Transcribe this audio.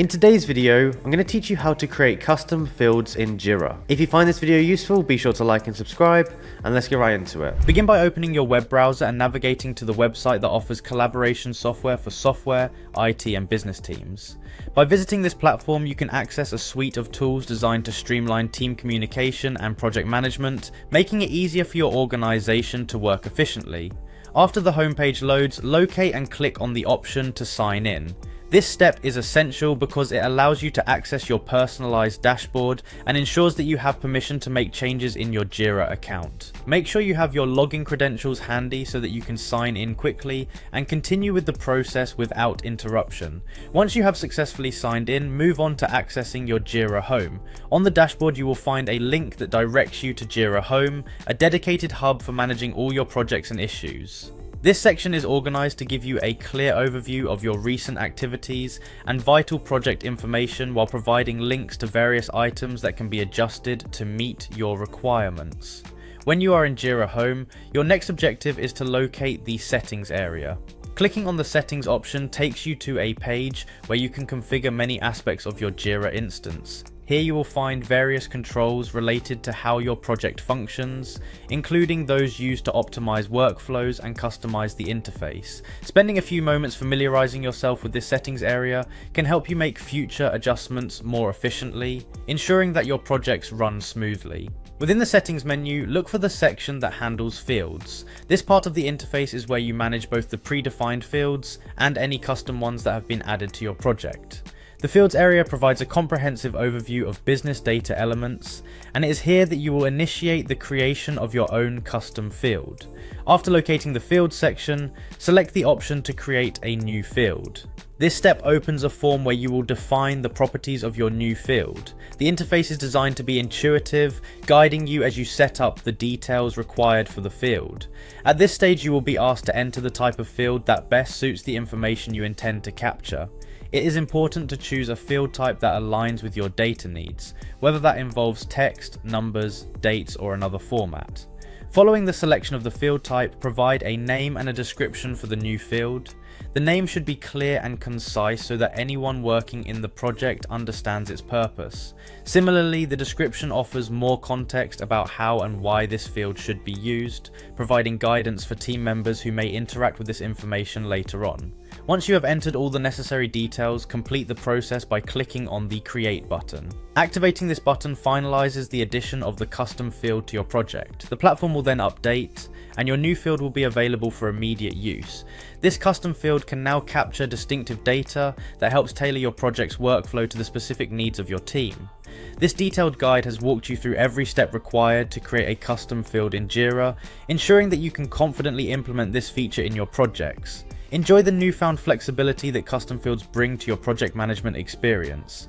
In today's video, I'm going to teach you how to create custom fields in Jira. If you find this video useful, be sure to like and subscribe, and let's get right into it. Begin by opening your web browser and navigating to the website that offers collaboration software for software, IT, and business teams. By visiting this platform, you can access a suite of tools designed to streamline team communication and project management, making it easier for your organization to work efficiently. After the homepage loads, locate and click on the option to sign in. This step is essential because it allows you to access your personalized dashboard and ensures that you have permission to make changes in your Jira account. Make sure you have your login credentials handy so that you can sign in quickly and continue with the process without interruption. Once you have successfully signed in, move on to accessing your Jira Home. On the dashboard, you will find a link that directs you to Jira Home, a dedicated hub for managing all your projects and issues. This section is organized to give you a clear overview of your recent activities and vital project information while providing links to various items that can be adjusted to meet your requirements. When you are in Jira Home, your next objective is to locate the settings area. Clicking on the settings option takes you to a page where you can configure many aspects of your Jira instance. Here you will find various controls related to how your project functions, including those used to optimize workflows and customize the interface. Spending a few moments familiarizing yourself with this settings area can help you make future adjustments more efficiently, ensuring that your projects run smoothly. Within the settings menu, look for the section that handles fields. This part of the interface is where you manage both the predefined fields and any custom ones that have been added to your project. The Fields area provides a comprehensive overview of business data elements, and it is here that you will initiate the creation of your own custom field. After locating the Fields section, select the option to create a new field. This step opens a form where you will define the properties of your new field. The interface is designed to be intuitive, guiding you as you set up the details required for the field. At this stage, you will be asked to enter the type of field that best suits the information you intend to capture. It is important to choose a field type that aligns with your data needs, whether that involves text, numbers, dates, or another format. Following the selection of the field type, provide a name and a description for the new field. The name should be clear and concise so that anyone working in the project understands its purpose. Similarly, the description offers more context about how and why this field should be used, providing guidance for team members who may interact with this information later on. Once you have entered all the necessary details, complete the process by clicking on the Create button. Activating this button finalizes the addition of the custom field to your project. The platform will then update, and your new field will be available for immediate use. This custom field can now capture distinctive data that helps tailor your project's workflow to the specific needs of your team. This detailed guide has walked you through every step required to create a custom field in Jira, ensuring that you can confidently implement this feature in your projects. Enjoy the newfound flexibility that custom fields bring to your project management experience.